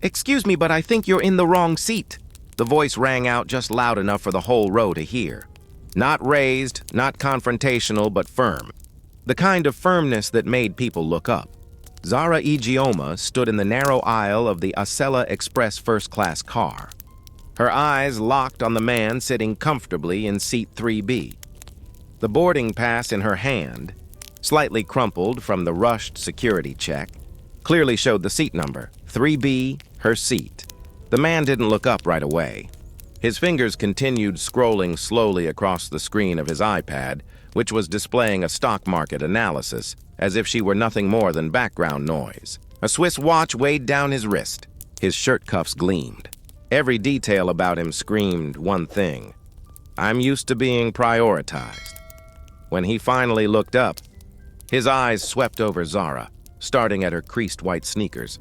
"Excuse me, but I think you're in the wrong seat." The voice rang out just loud enough for the whole row to hear. Not raised, not confrontational, but firm. The kind of firmness that made people look up. Zara Ijeoma stood in the narrow aisle of the Acela Express first-class car. Her eyes locked on the man sitting comfortably in seat 3B. The boarding pass in her hand, slightly crumpled from the rushed security check, clearly showed the seat number, 3B, her seat. The man didn't look up right away. His fingers continued scrolling slowly across the screen of his iPad, which was displaying a stock market analysis, as if she were nothing more than background noise. A Swiss watch weighed down his wrist. His shirt cuffs gleamed. Every detail about him screamed one thing: I'm used to being prioritized. When he finally looked up, his eyes swept over Zara, starting at her creased white sneakers,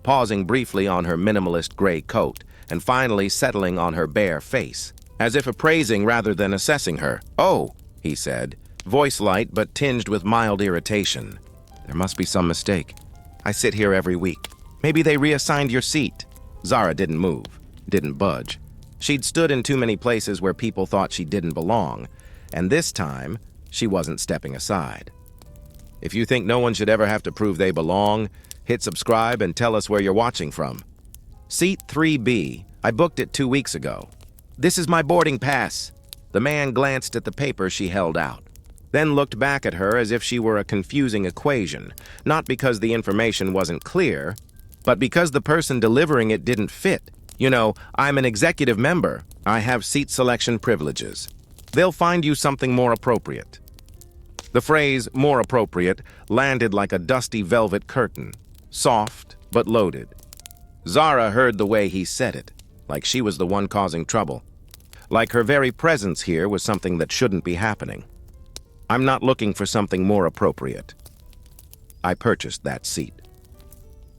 pausing briefly on her minimalist gray coat, and finally settling on her bare face, as if appraising rather than assessing her. "Oh," he said, voice light but tinged with mild irritation. "There must be some mistake. I sit here every week. Maybe they reassigned your seat." Zara didn't move, didn't budge. She'd stood in too many places where people thought she didn't belong, and this time, she wasn't stepping aside. If you think no one should ever have to prove they belong, hit subscribe and tell us where you're watching from. Seat 3B, I booked it 2 weeks ago. "This is my boarding pass." The man glanced at the paper she held out, then looked back at her as if she were a confusing equation, not because the information wasn't clear, but because the person delivering it didn't fit. "You know, I'm an executive member. I have seat selection privileges. They'll find you something more appropriate." The phrase "more appropriate" landed like a dusty velvet curtain, soft but loaded. Zara heard the way he said it, like she was the one causing trouble, like her very presence here was something that shouldn't be happening. "I'm not looking for something more appropriate. I purchased that seat."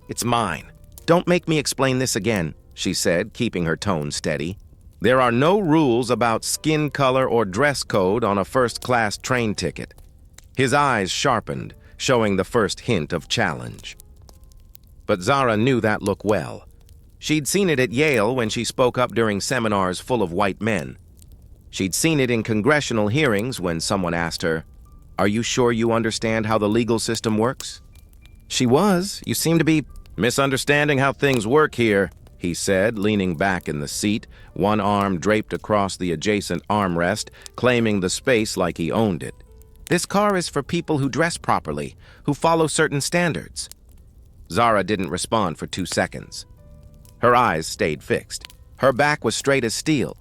"It's mine. Don't make me explain this again," she said, keeping her tone steady. "There are no rules about skin color or dress code on a first-class train ticket." His eyes sharpened, showing the first hint of challenge. But Zara knew that look well. She'd seen it at Yale when she spoke up during seminars full of white men. She'd seen it in congressional hearings when someone asked her, "Are you sure you understand how the legal system works?" She was. "You seem to be misunderstanding how things work here," he said, leaning back in the seat, one arm draped across the adjacent armrest, claiming the space like he owned it. "This car is for people who dress properly, who follow certain standards." Zara didn't respond for 2 seconds. Her eyes stayed fixed. Her back was straight as steel.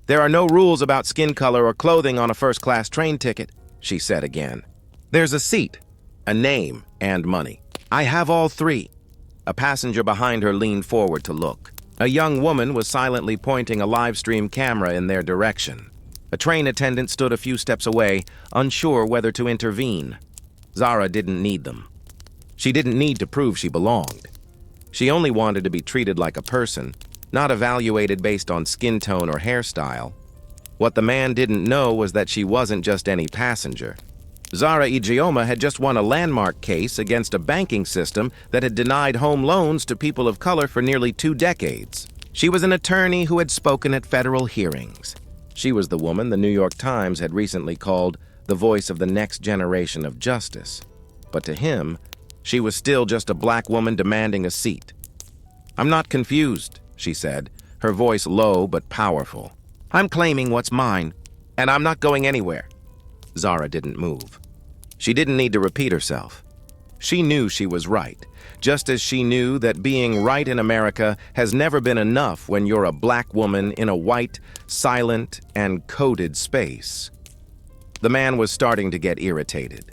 "There are no rules about skin color or clothing on a first-class train ticket," she said again. "There's a seat, a name, and money. I have all three." A passenger behind her leaned forward to look. A young woman was silently pointing a live stream camera in their direction. A train attendant stood a few steps away, unsure whether to intervene. Zara didn't need them. She didn't need to prove she belonged. She only wanted to be treated like a person, not evaluated based on skin tone or hairstyle. What the man didn't know was that she wasn't just any passenger. Zara Ijeoma had just won a landmark case against a banking system that had denied home loans to people of color for nearly 2 decades. She was an attorney who had spoken at federal hearings. She was the woman the New York Times had recently called the voice of the next generation of justice. But to him, she was still just a black woman demanding a seat. "I'm not confused," she said, her voice low but powerful. "I'm claiming what's mine, and I'm not going anywhere." Zara didn't move. She didn't need to repeat herself. She knew she was right, just as she knew that being right in America has never been enough when you're a black woman in a white, silent, and coded space. The man was starting to get irritated.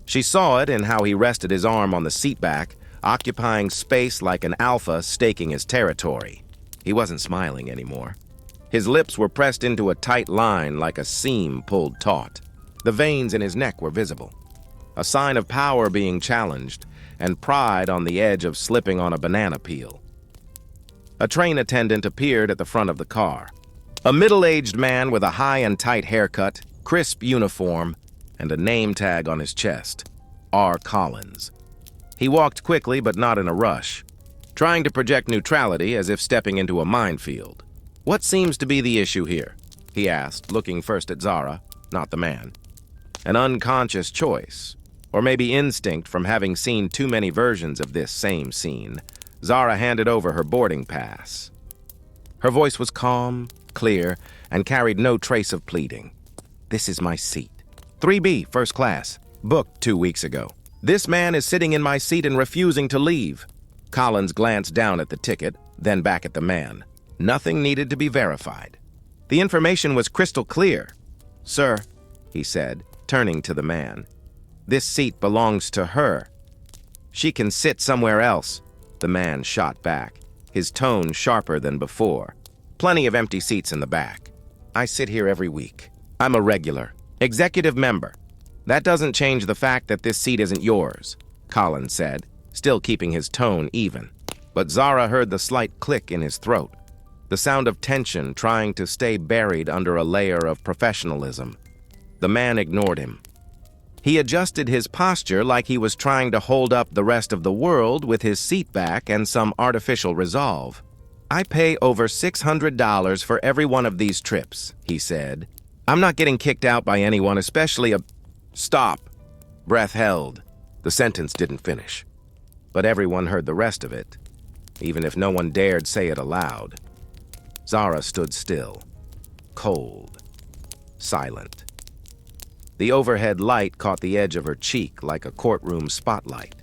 She saw it in how he rested his arm on the seat back, occupying space like an alpha staking his territory. He wasn't smiling anymore. His lips were pressed into a tight line like a seam pulled taut. The veins in his neck were visible, a sign of power being challenged and pride on the edge of slipping on a banana peel. A train attendant appeared at the front of the car. A middle-aged man with a high and tight haircut, crisp uniform, and a name tag on his chest, R. Collins. He walked quickly but not in a rush, trying to project neutrality as if stepping into a minefield. "What seems to be the issue here?" he asked, looking first at Zara, not the man. An unconscious choice, or maybe instinct from having seen too many versions of this same scene, Zara handed over her boarding pass. Her voice was calm, clear, and carried no trace of pleading. "This is my seat. 3B, first class. Booked 2 weeks ago. This man is sitting in my seat and refusing to leave." Collins glanced down at the ticket, then back at the man. Nothing needed to be verified. The information was crystal clear. "Sir," he said, turning to the man, "this seat belongs to her. She can sit somewhere else." The man shot back, his tone sharper than before. "Plenty of empty seats in the back. I sit here every week. I'm a regular, executive member. That doesn't change the fact that this seat isn't yours," Collins said, still keeping his tone even. But Zara heard the slight click in his throat, the sound of tension trying to stay buried under a layer of professionalism. The man ignored him. He adjusted his posture like he was trying to hold up the rest of the world with his seat back and some artificial resolve. "I pay over $600 for every one of these trips," he said. "I'm not getting kicked out by anyone, especially a—" "Stop." Breath held. The sentence didn't finish. But everyone heard the rest of it, even if no one dared say it aloud. Zara stood still, cold, silent. The overhead light caught the edge of her cheek like a courtroom spotlight.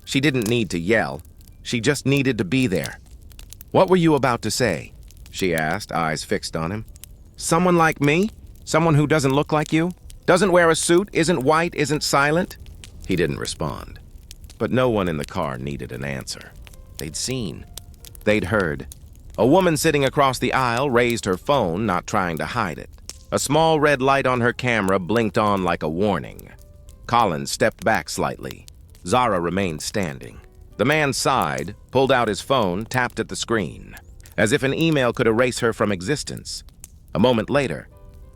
She didn't need to yell. She just needed to be there. "What were you about to say?" she asked, eyes fixed on him. "Someone like me? Someone who doesn't look like you? Doesn't wear a suit, isn't white, isn't silent?" He didn't respond. But no one in the car needed an answer. They'd seen. They'd heard. A woman sitting across the aisle raised her phone, not trying to hide it. A small red light on her camera blinked on like a warning. Collins stepped back slightly. Zara remained standing. The man sighed, pulled out his phone, tapped at the screen, as if an email could erase her from existence. A moment later,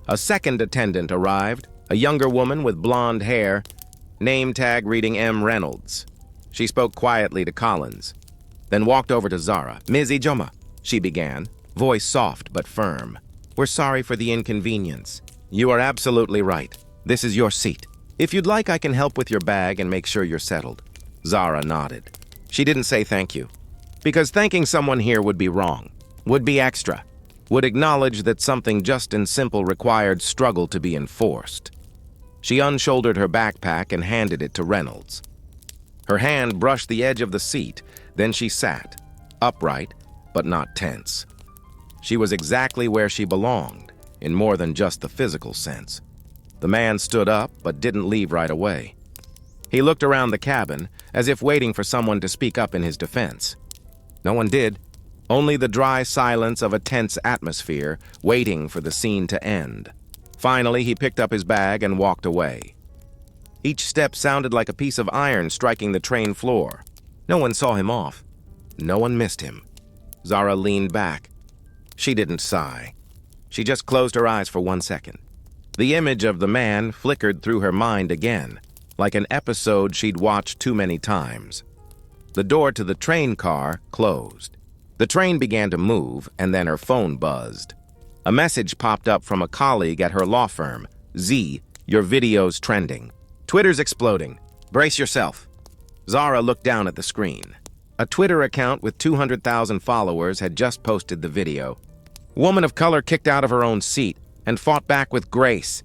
a second attendant arrived, a younger woman with blonde hair, name tag reading M. Reynolds. She spoke quietly to Collins, then walked over to Zara. "Ms. Ijeoma," she began, voice soft but firm. "We're sorry for the inconvenience. You are absolutely right. This is your seat. If you'd like, I can help with your bag and make sure you're settled." Zara nodded. She didn't say thank you, because thanking someone here would be wrong, would be extra, would acknowledge that something just and simple required struggle to be enforced. She unshouldered her backpack and handed it to Reynolds. Her hand brushed the edge of the seat, then she sat, upright but not tense. She was exactly where she belonged, in more than just the physical sense. The man stood up but didn't leave right away. He looked around the cabin, as if waiting for someone to speak up in his defense. No one did, only the dry silence of a tense atmosphere, waiting for the scene to end. Finally, he picked up his bag and walked away. Each step sounded like a piece of iron striking the train floor. No one saw him off. No one missed him. Zara leaned back. She didn't sigh. She just closed her eyes for 1 second. The image of the man flickered through her mind again, like an episode she'd watched too many times. The door to the train car closed. The train began to move, and then her phone buzzed. A message popped up from a colleague at her law firm. "Z, your video's trending. Twitter's exploding. Brace yourself." Zara looked down at the screen. A Twitter account with 200,000 followers had just posted the video. Woman of color kicked out of her own seat and fought back with grace.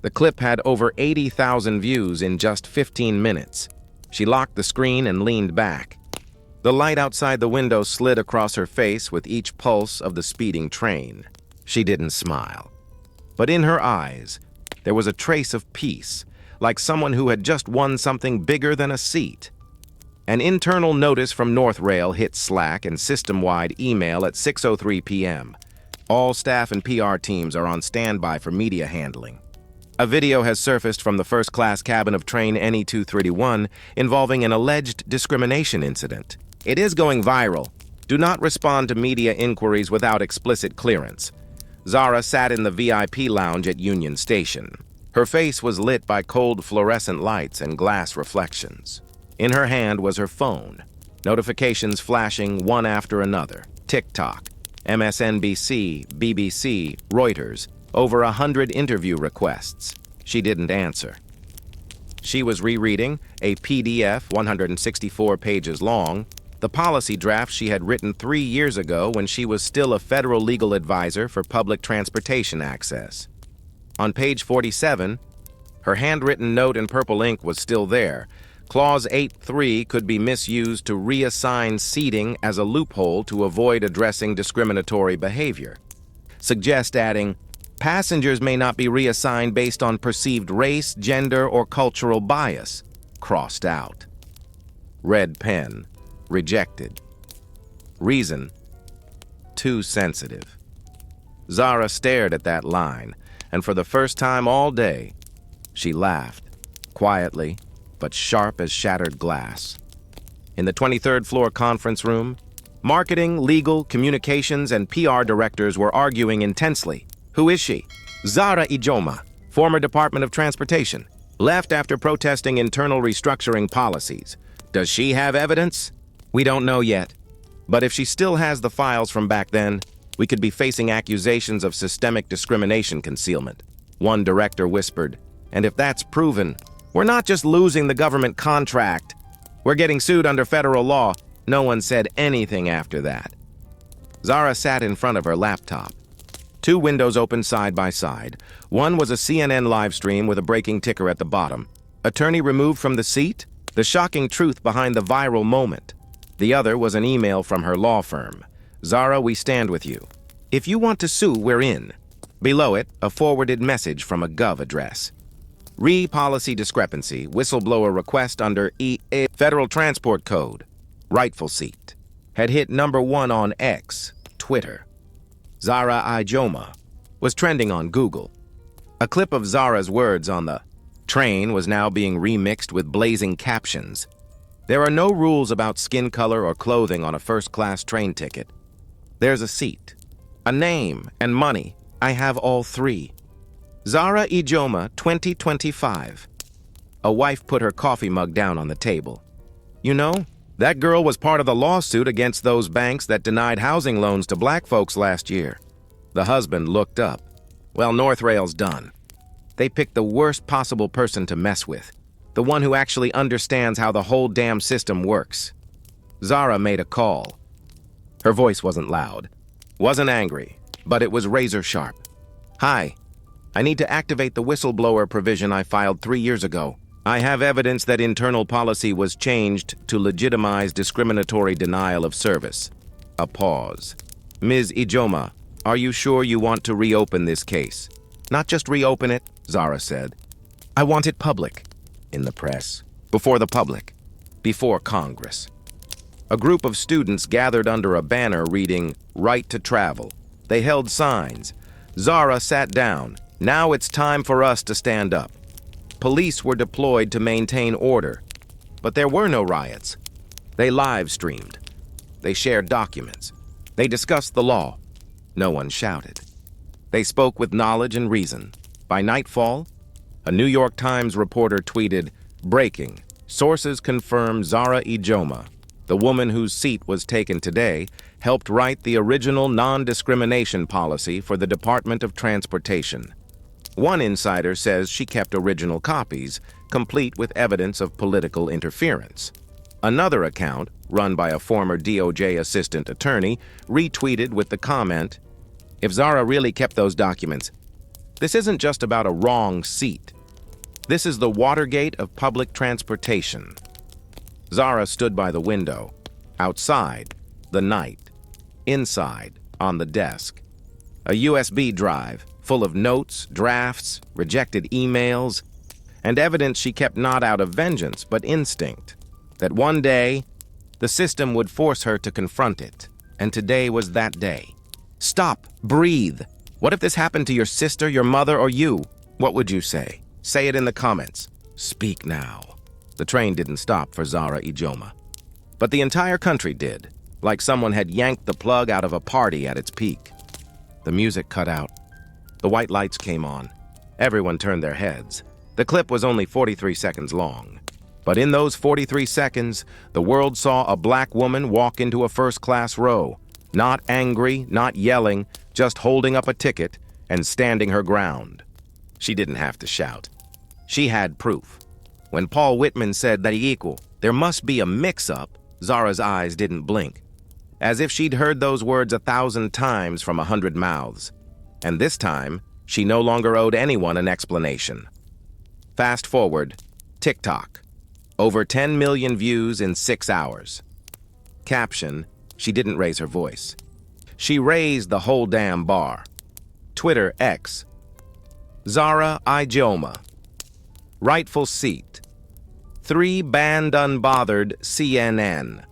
The clip had over 80,000 views in just 15 minutes. She locked the screen and leaned back. The light outside the window slid across her face with each pulse of the speeding train. She didn't smile. But in her eyes, there was a trace of peace, like someone who had just won something bigger than a seat. An internal notice from North Rail hit Slack and system-wide email at 6:03 p.m. All staff and PR teams are on standby for media handling. A video has surfaced from the first-class cabin of train NE231 involving an alleged discrimination incident. It is going viral. Do not respond to media inquiries without explicit clearance. Zara sat in the VIP lounge at Union Station. Her face was lit by cold fluorescent lights and glass reflections. In her hand was her phone. Notifications flashing one after another. TikTok, MSNBC, BBC, Reuters, over 100 interview requests. She didn't answer. She was rereading a PDF 164 pages long, the policy draft she had written 3 years ago when she was still a federal legal advisor for public transportation access. On page 47, her handwritten note in purple ink was still there. Clause 8.3 could be misused to reassign seating as a loophole to avoid addressing discriminatory behavior. Suggest adding, passengers may not be reassigned based on perceived race, gender, or cultural bias. Crossed out. Red pen. Rejected. Reason. Too sensitive. Zara stared at that line, and for the first time all day, she laughed, quietly, but sharp as shattered glass. In the 23rd floor conference room, marketing, legal, communications, and PR directors were arguing intensely. Who is she? Zara Ijeoma, former Department of Transportation, left after protesting internal restructuring policies. Does she have evidence? We don't know yet. But if she still has the files from back then, we could be facing accusations of systemic discrimination concealment. One director whispered, and if that's proven, we're not just losing the government contract. We're getting sued under federal law. No one said anything after that. Zara sat in front of her laptop. 2 windows opened side by side. One was a CNN live stream with a breaking ticker at the bottom. Attorney removed from the seat? The shocking truth behind the viral moment. The other was an email from her law firm. Zara, we stand with you. If you want to sue, we're in. Below it, a forwarded message from a Gov address. Policy discrepancy, whistleblower request under Federal Transport Code. Rightful seat. Had hit #1 on X, Twitter. Zara Ijeoma was trending on Google. A clip of Zara's words on the train was now being remixed with blazing captions. There are no rules about skin color or clothing on a first-class train ticket. There's a seat, a name, and money. I have all 3. Zara Ijeoma, 2025. A wife put her coffee mug down on the table. You know, that girl was part of the lawsuit against those banks that denied housing loans to black folks last year. The husband looked up. Well, Northrail's done. They picked the worst possible person to mess with. The one who actually understands how the whole damn system works. Zara made a call. Her voice wasn't loud, wasn't angry, but it was razor sharp. Hi. I need to activate the whistleblower provision I filed 3 years ago. I have evidence that internal policy was changed to legitimize discriminatory denial of service. A pause. Ms. Ijeoma, are you sure you want to reopen this case? Not just reopen it, Zara said. I want it public. In the press. Before the public. Before Congress. A group of students gathered under a banner reading, Right to Travel. They held signs. Zara sat down. Now it's time for us to stand up. Police were deployed to maintain order, but there were no riots. They live-streamed. They shared documents. They discussed the law. No one shouted. They spoke with knowledge and reason. By nightfall, a New York Times reporter tweeted, Breaking. Sources confirm Zara Ijeoma, the woman whose seat was taken today, helped write the original non-discrimination policy for the Department of Transportation. One insider says she kept original copies, complete with evidence of political interference. Another account, run by a former DOJ assistant attorney, retweeted with the comment, if Zara really kept those documents, this isn't just about a wrong seat. This is the Watergate of public transportation. Zara stood by the window. Outside, the night. Inside, on the desk. A USB drive, full of notes, drafts, rejected emails, and evidence she kept not out of vengeance, but instinct. That one day, the system would force her to confront it. And today was that day. Stop. Breathe. What if this happened to your sister, your mother, or you? What would you say? Say it in the comments. Speak now. The train didn't stop for Zara Ijeoma. But the entire country did, like someone had yanked the plug out of a party at its peak. The music cut out. The white lights came on. Everyone turned their heads. The clip was only 43 seconds long. But in those 43 seconds, the world saw a black woman walk into a first-class row, not angry, not yelling, just holding up a ticket and standing her ground. She didn't have to shout. She had proof. When Paul Whitman said that there must be a mix-up, Zara's eyes didn't blink, as if she'd heard those words 1,000 times from 100 mouths. And this time, she no longer owed anyone an explanation. Fast forward, TikTok. Over 10 million views in 6 hours. Caption, she didn't raise her voice. She raised the whole damn bar. Twitter X. Zara Ijeoma. Rightful seat. 3 banned unbothered CNN.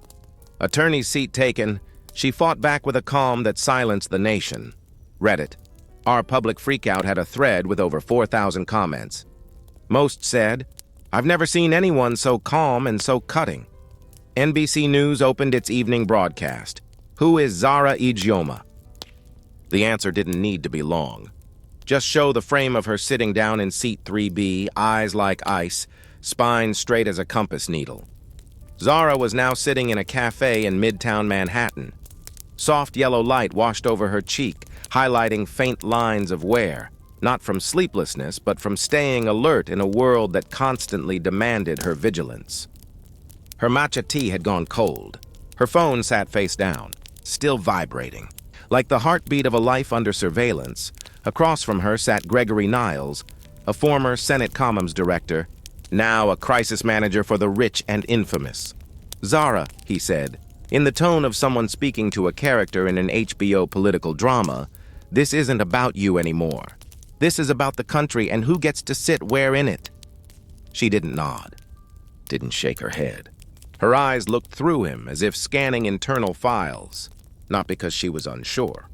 Attorney's seat taken, she fought back with a calm that silenced the nation. Reddit. Our public freakout had a thread with over 4,000 comments. Most said, "I've never seen anyone so calm and so cutting." NBC News opened its evening broadcast. Who is Zara Ijeoma? The answer didn't need to be long. Just show the frame of her sitting down in seat 3B, eyes like ice, spine straight as a compass needle. Zara was now sitting in a cafe in Midtown Manhattan. Soft yellow light washed over her cheek, highlighting faint lines of wear, not from sleeplessness, but from staying alert in a world that constantly demanded her vigilance. Her matcha tea had gone cold. Her phone sat face down, still vibrating. Like the heartbeat of a life under surveillance, across from her sat Gregory Niles, a former Senate Comms director, now a crisis manager for the rich and infamous. "Zara," he said, in the tone of someone speaking to a character in an HBO political drama, "this isn't about you anymore. This is about the country and who gets to sit where in it." She didn't nod, didn't shake her head. Her eyes looked through him as if scanning internal files, not because she was unsure,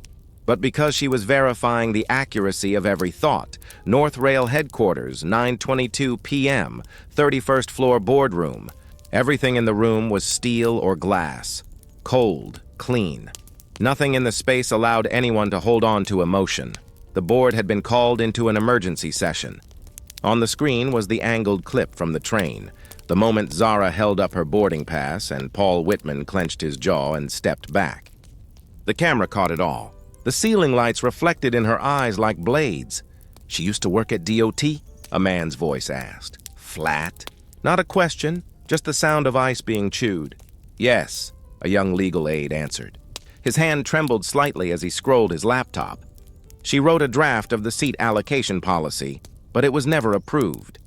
but because she was verifying the accuracy of every thought. North Rail headquarters, 9:22 p.m., 31st floor boardroom. Everything in the room was steel or glass, cold, clean. Nothing in the space allowed anyone to hold on to emotion. The board had been called into an emergency session. On the screen was the angled clip from the train, the moment Zara held up her boarding pass and Paul Whitman clenched his jaw and stepped back. The camera caught it all. The ceiling lights reflected in her eyes like blades. "She used to work at DOT?" a man's voice asked. Flat. Not a question, just the sound of ice being chewed. "Yes," a young legal aide answered. His hand trembled slightly as he scrolled his laptop. "She wrote a draft of the seat allocation policy, but it was never approved.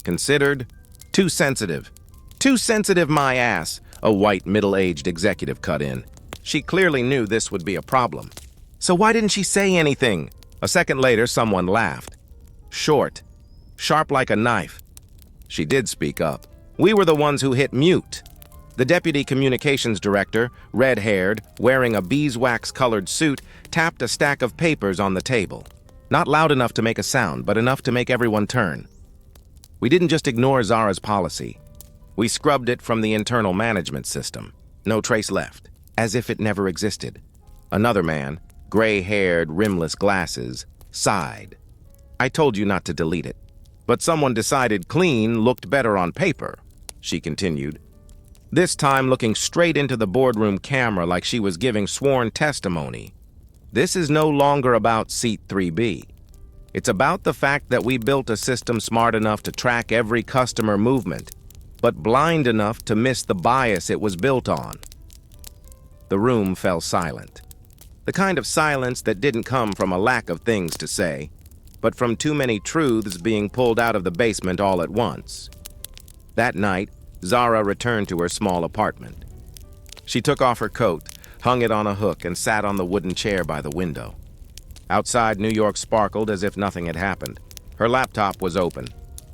Considered too sensitive." "Too sensitive, my ass," a white middle-aged executive cut in. She clearly knew this would be a problem. "So why didn't she say anything?" A second later, someone laughed. "Short. Sharp like a knife." She did speak up. "We were the ones who hit mute." The deputy communications director, red-haired, wearing a beeswax-colored suit, tapped a stack of papers on the table. Not loud enough to make a sound, but enough to make everyone turn. "We didn't just ignore Zara's policy. We scrubbed it from the internal management system. No trace left, as if it never existed." Another man, gray-haired, rimless glasses, sighed. "I told you not to delete it. But someone decided clean looked better on paper," she continued. This time looking straight into the boardroom camera like she was giving sworn testimony. "This is no longer about seat 3B. It's about the fact that we built a system smart enough to track every customer movement, but blind enough to miss the bias it was built on." The room fell silent. The kind of silence that didn't come from a lack of things to say, but from too many truths being pulled out of the basement all at once. That night, Zara returned to her small apartment. She took off her coat, hung it on a hook, and sat on the wooden chair by the window. Outside, New York sparkled as if nothing had happened. Her laptop was open.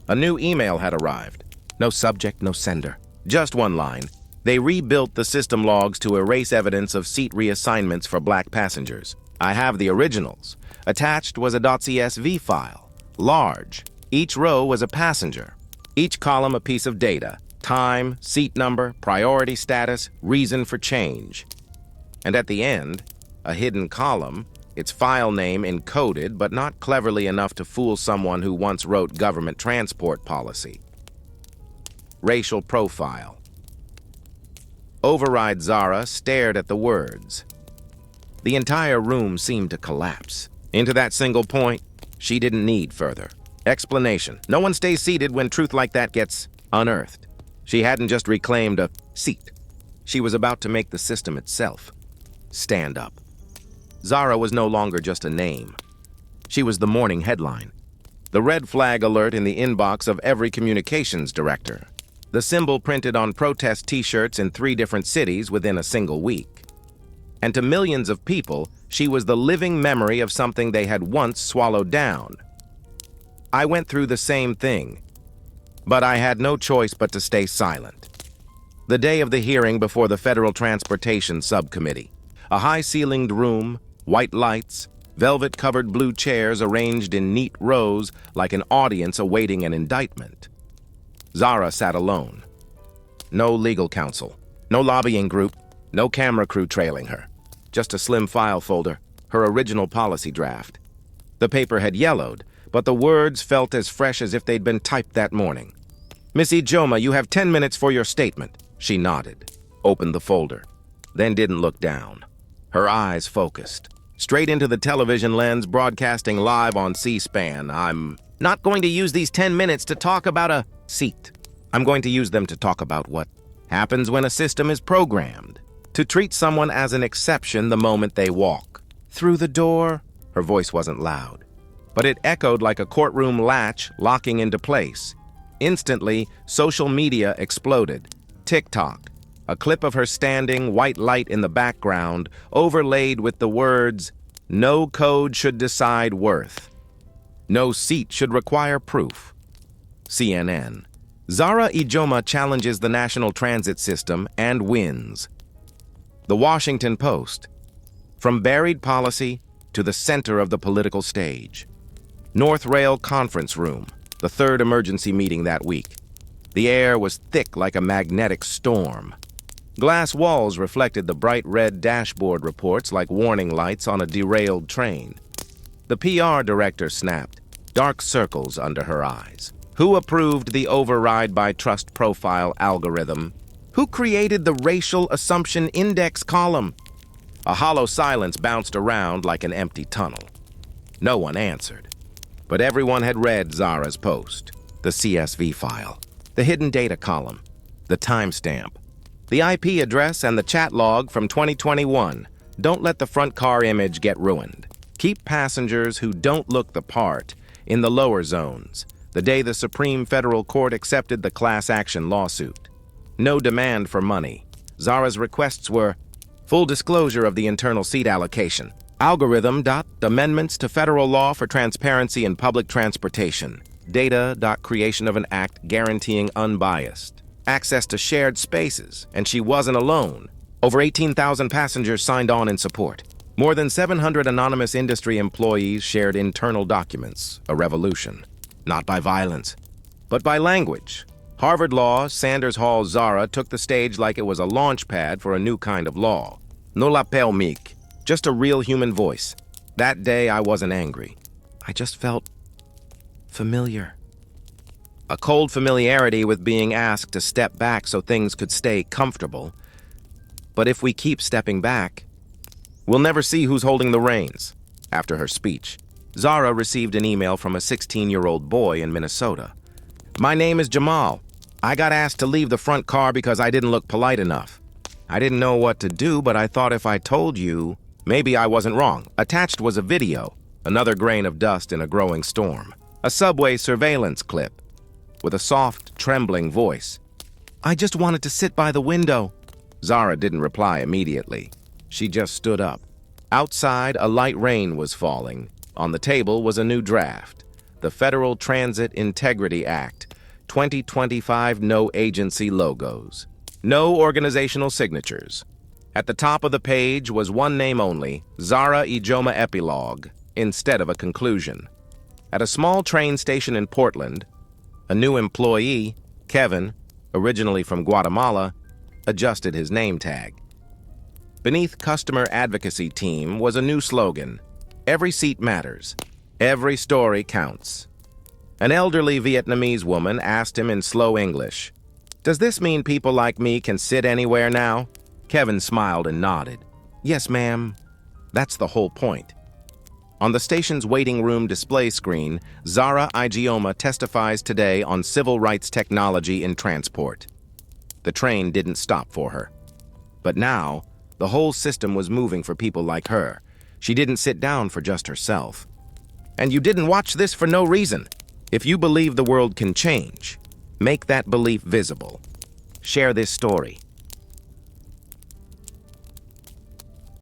A new email had arrived. No subject, no sender. Just one line. They rebuilt the system logs to erase evidence of seat reassignments for black passengers. I have the originals. Attached was a .csv file. Large. Each row was a passenger. Each column a piece of data. Time, seat number, priority status, reason for change. And at the end, a hidden column, its file name encoded but not cleverly enough to fool someone who once wrote government transport policy. racial profile. Override Zara stared at the words. The entire room seemed to collapse. Into that single point, she didn't need further explanation. No one stays seated when truth like that gets unearthed. She hadn't just reclaimed a seat. She was about to make the system itself stand up. Zara was no longer just a name. She was the morning headline, the red flag alert in the inbox of every communications director, the symbol printed on protest t-shirts in 3 different cities within a single week. And to millions of people, she was the living memory of something they had once swallowed down. I went through the same thing, but I had no choice but to stay silent. The day of the hearing before the Federal Transportation Subcommittee, a high-ceilinged room, white lights, velvet-covered blue chairs arranged in neat rows like an audience awaiting an indictment. Zara sat alone. No legal counsel, no lobbying group, no camera crew trailing her. Just a slim file folder, her original policy draft. The paper had yellowed, but the words felt as fresh as if they'd been typed that morning. "Miss Ijeoma, you have 10 minutes for your statement." She nodded, opened the folder, then didn't look down. Her eyes focused, straight into the television lens broadcasting live on C-SPAN. "I'm not going to use these 10 minutes to talk about a seat. I'm going to use them to talk about what happens when a system is programmed to treat someone as an exception the moment they walk through the door." Her voice wasn't loud, but it echoed like a courtroom latch locking into place. Instantly, social media exploded. TikTok, a clip of her standing, white light in the background, overlaid with the words, "No code should decide worth. No seat should require proof." CNN, Zara Ijeoma challenges the national transit system and wins. The Washington Post, from buried policy to the center of the political stage. North Rail Conference Room, the 3rd emergency meeting that week. The air was thick like a magnetic storm. Glass walls reflected the bright red dashboard reports like warning lights on a derailed train. The PR director snapped, dark circles under her eyes. Who approved the override by trust profile algorithm? Who created the racial assumption index column? A hollow silence bounced around like an empty tunnel. No one answered. But everyone had read Zara's post, the CSV file, the hidden data column, the timestamp, the IP address, and the chat log from 2021. Don't let the front car image get ruined. Keep passengers who don't look the part in the lower zones, the day the Supreme Federal Court accepted the class action lawsuit. No demand for money. Zara's requests were full disclosure of the internal seat allocation, algorithm. Amendments to federal law for transparency in public transportation, data. Creation of an act guaranteeing unbiased access to shared spaces, and she wasn't alone. Over 18,000 passengers signed on in support. More than 700 anonymous industry employees shared internal documents, a revolution. Not by violence, but by language. Harvard Law, Sanders Hall Zara took the stage like it was a launch pad for a new kind of law. No lapel meek, just a real human voice. That day I wasn't angry. I just felt familiar. A cold familiarity with being asked to step back so things could stay comfortable. But if we keep stepping back, we'll never see who's holding the reins. After her speech, Zara received an email from a 16-year-old boy in Minnesota. "My name is Jamal. I got asked to leave the front car because I didn't look polite enough. I didn't know what to do, but I thought if I told you, maybe I wasn't wrong." Attached was a video, another grain of dust in a growing storm. A subway surveillance clip, with a soft, trembling voice. "I just wanted to sit by the window." Zara didn't reply immediately. She just stood up. Outside, a light rain was falling. On the table was a new draft, the Federal Transit Integrity Act, 2025. No agency logos, no organizational signatures. At the top of the page was one name only, Zara Ijeoma epilogue, instead of a conclusion. At a small train station in Portland, a new employee, Kevin, originally from Guatemala, adjusted his name tag. Beneath customer advocacy team was a new slogan, "Every seat matters. Every story counts." An elderly Vietnamese woman asked him in slow English, Does this mean people like me can sit anywhere now? Kevin smiled and nodded. Yes, ma'am. That's the whole point. On the station's waiting room display screen, Zara Ijeoma testifies today on civil rights technology in transport. The train didn't stop for her. But now, the whole system was moving for people like her. She didn't sit down for just herself. And you didn't watch this for no reason. If you believe the world can change, make that belief visible. Share this story.